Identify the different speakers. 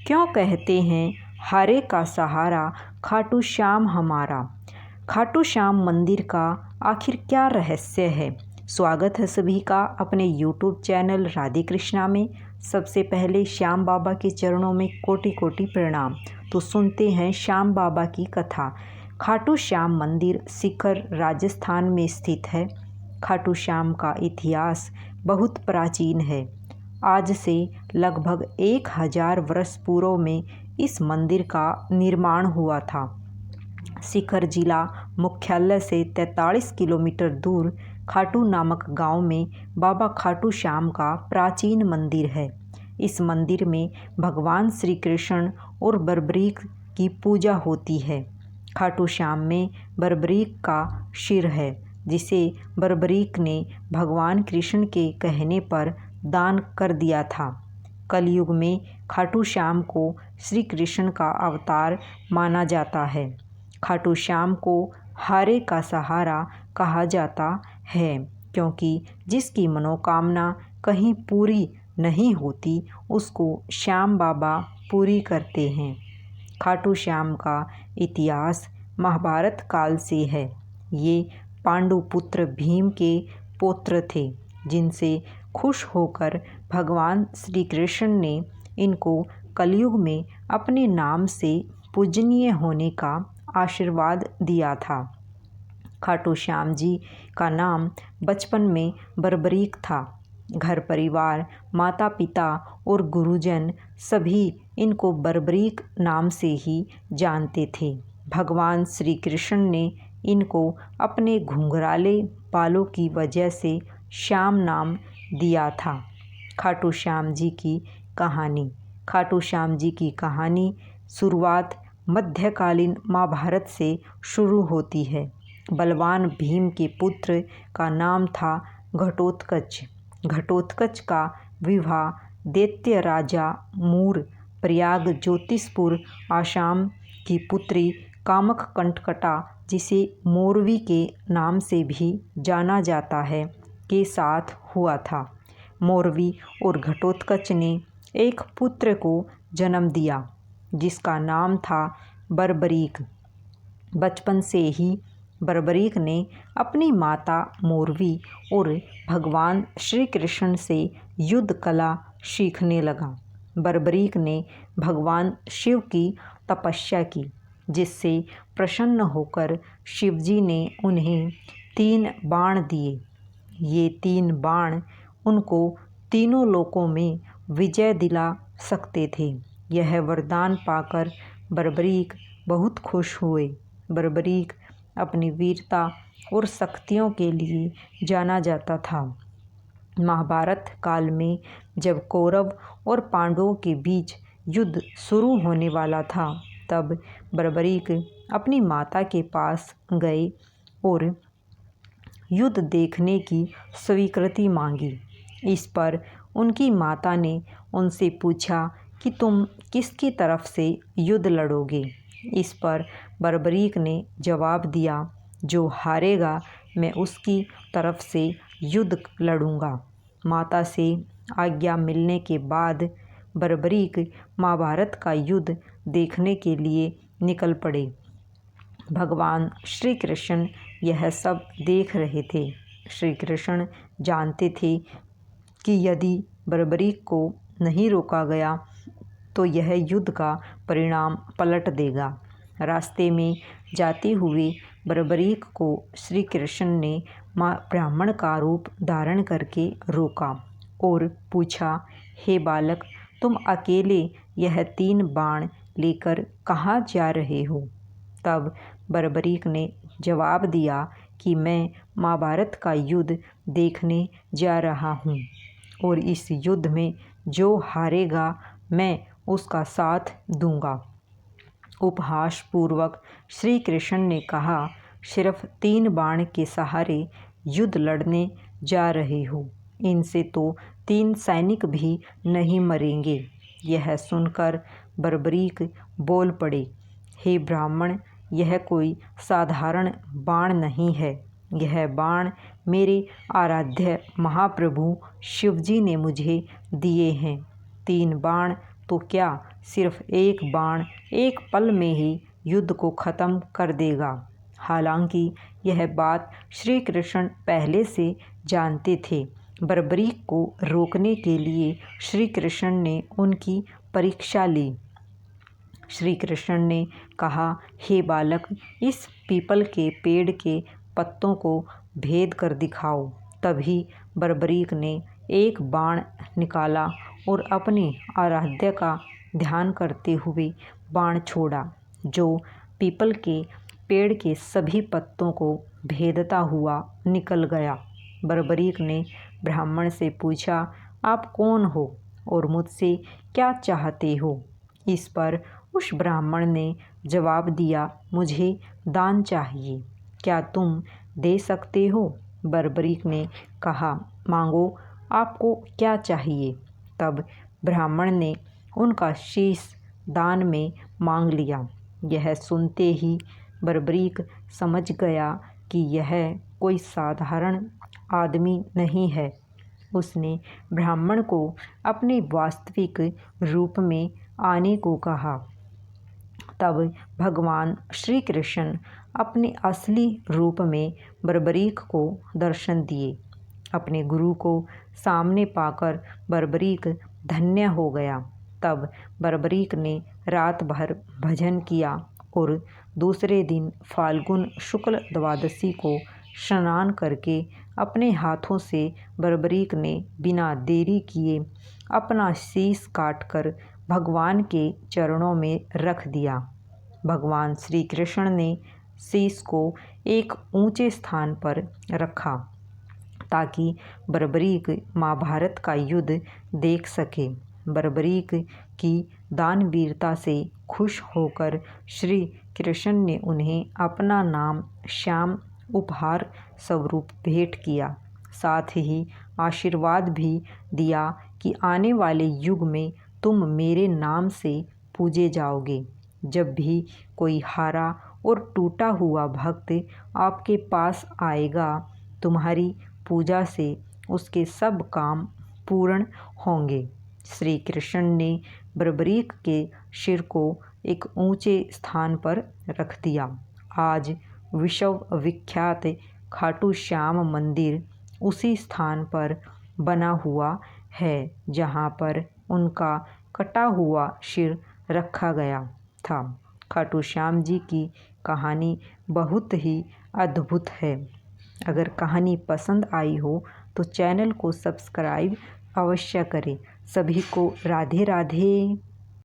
Speaker 1: क्यों कहते हैं हारे का सहारा खाटू श्याम हमारा। खाटू श्याम मंदिर का आखिर क्या रहस्य है। स्वागत है सभी का अपने YouTube चैनल राधे कृष्णा में। सबसे पहले श्याम बाबा के चरणों में कोटि कोटि प्रणाम। तो सुनते हैं श्याम बाबा की कथा। खाटू श्याम मंदिर सीकर राजस्थान में स्थित है। खाटू श्याम का इतिहास बहुत प्राचीन है। आज से लगभग 1000 वर्ष पूर्व में इस मंदिर का निर्माण हुआ था। सीकर जिला मुख्यालय से 43 किलोमीटर दूर खाटू नामक गांव में बाबा खाटू श्याम का प्राचीन मंदिर है। इस मंदिर में भगवान श्री कृष्ण और बर्बरीक की पूजा होती है। खाटू श्याम में बर्बरीक का सिर है, जिसे बर्बरीक ने भगवान कृष्ण के कहने पर दान कर दिया था। कलयुग में खाटू श्याम को श्री कृष्ण का अवतार माना जाता है। खाटू श्याम को हारे का सहारा कहा जाता है, क्योंकि जिसकी मनोकामना कहीं पूरी नहीं होती उसको श्याम बाबा पूरी करते हैं। खाटू श्याम का इतिहास महाभारत काल से है। ये पांडु पुत्र भीम के पुत्र थे, जिनसे खुश होकर भगवान श्री कृष्ण ने इनको कलयुग में अपने नाम से पूजनीय होने का आशीर्वाद दिया था। खाटू श्याम जी का नाम बचपन में बर्बरीक था। घर परिवार, माता पिता और गुरुजन सभी इनको बर्बरीक नाम से ही जानते थे। भगवान श्री कृष्ण ने इनको अपने घुंघराले बालों की वजह से श्याम नाम दिया था। खाटू श्याम जी की कहानी। खाटू श्याम जी की कहानी शुरुआत मध्यकालीन महाभारत से शुरू होती है। बलवान भीम के पुत्र का नाम था घटोत्कच। घटोत्कच का विवाह दैत्य राजा मूर प्रयाग ज्योतिषपुर आसाम की पुत्री कामक कंटकटा, जिसे मोरवी के नाम से भी जाना जाता है, के साथ हुआ था। मोरवी और घटोत्कच ने एक पुत्र को जन्म दिया, जिसका नाम था बर्बरीक। बचपन से ही बर्बरीक ने अपनी माता मोरवी और भगवान श्री कृष्ण से युद्ध कला सीखने लगा। बर्बरीक ने भगवान शिव की तपस्या की, जिससे प्रसन्न होकर शिवजी ने उन्हें 3 बाण दिए। ये 3 बाण उनको तीनों लोकों में विजय दिला सकते थे। यह वरदान पाकर बर्बरीक बहुत खुश हुए। बर्बरीक अपनी वीरता और शक्तियों के लिए जाना जाता था। महाभारत काल में जब कौरव और पांडवों के बीच युद्ध शुरू होने वाला था, तब बर्बरीक अपनी माता के पास गए और युद्ध देखने की स्वीकृति मांगी। इस पर उनकी माता ने उनसे पूछा कि तुम किसकी तरफ से युद्ध लड़ोगे। इस पर बर्बरीक ने जवाब दिया, जो हारेगा मैं उसकी तरफ से युद्ध लड़ूंगा। माता से आज्ञा मिलने के बाद बर्बरीक महाभारत का युद्ध देखने के लिए निकल पड़े। भगवान श्री कृष्ण यह सब देख रहे थे। श्री कृष्ण जानते थे कि यदि बर्बरीक को नहीं रोका गया तो यह युद्ध का परिणाम पलट देगा। रास्ते में जाते हुए बर्बरीक को श्री कृष्ण ने माँ ब्राह्मण का रूप धारण करके रोका और पूछा, हे बालक, तुम अकेले यह 3 बाण लेकर कहाँ जा रहे हो। तब बर्बरीक ने जवाब दिया कि मैं महाभारत का युद्ध देखने जा रहा हूँ और इस युद्ध में जो हारेगा मैं उसका साथ दूंगा। उपहास पूर्वक श्री कृष्ण ने कहा, सिर्फ 3 बाण के सहारे युद्ध लड़ने जा रहे हो, इनसे तो 3 सैनिक भी नहीं मरेंगे। यह सुनकर बर्बरीक बोल पड़े, हे ब्राह्मण, यह कोई साधारण बाण नहीं है। यह बाण मेरे आराध्य महाप्रभु शिवजी ने मुझे दिए हैं। 3 बाण तो क्या सिर्फ एक बाण एक पल में ही युद्ध को ख़त्म कर देगा। हालांकि यह बात श्री कृष्ण पहले से जानते थे। बर्बरीक को रोकने के लिए श्री कृष्ण ने उनकी परीक्षा ली। श्री कृष्ण ने कहा, हे बालक, इस पीपल के पेड़ के पत्तों को भेद कर दिखाओ। तभी बर्बरीक ने एक बाण निकाला और अपनी आराध्य का ध्यान करते हुए बाण छोड़ा, जो पीपल के पेड़ के सभी पत्तों को भेदता हुआ निकल गया। बर्बरीक ने ब्राह्मण से पूछा, आप कौन हो और मुझसे क्या चाहते हो। इस पर उस ब्राह्मण ने जवाब दिया, मुझे दान चाहिए, क्या तुम दे सकते हो। बर्बरीक ने कहा, मांगो, आपको क्या चाहिए। तब ब्राह्मण ने उनका शीश दान में मांग लिया। यह सुनते ही बर्बरीक समझ गया कि यह कोई साधारण आदमी नहीं है। उसने ब्राह्मण को अपने वास्तविक रूप में आने को कहा। तब भगवान श्री कृष्ण अपने असली रूप में बर्बरीक को दर्शन दिए। अपने गुरु को सामने पाकर बर्बरीक धन्य हो गया। तब बर्बरीक ने रात भर भजन किया और दूसरे दिन फाल्गुन शुक्ल द्वादशी को स्नान करके अपने हाथों से बर्बरीक ने बिना देरी किए अपना शीश काटकर भगवान के चरणों में रख दिया। भगवान श्री कृष्ण ने शीश को एक ऊंचे स्थान पर रखा ताकि बर्बरीक महाभारत का युद्ध देख सके। बर्बरीक की दानवीरता से खुश होकर श्री कृष्ण ने उन्हें अपना नाम श्याम उपहार स्वरूप भेंट किया। साथ ही आशीर्वाद भी दिया कि आने वाले युग में तुम मेरे नाम से पूजे जाओगे। जब भी कोई हारा और टूटा हुआ भक्त आपके पास आएगा, तुम्हारी पूजा से उसके सब काम पूर्ण होंगे। श्री कृष्ण ने बर्बरीक के सिर को एक ऊंचे स्थान पर रख दिया। आज विश्व विख्यात खाटू श्याम मंदिर उसी स्थान पर बना हुआ है जहां पर उनका कटा हुआ सिर रखा गया था। खाटू श्याम जी की कहानी बहुत ही अद्भुत है। अगर कहानी पसंद आई हो तो चैनल को सब्सक्राइब अवश्य करें। सभी को राधे राधे।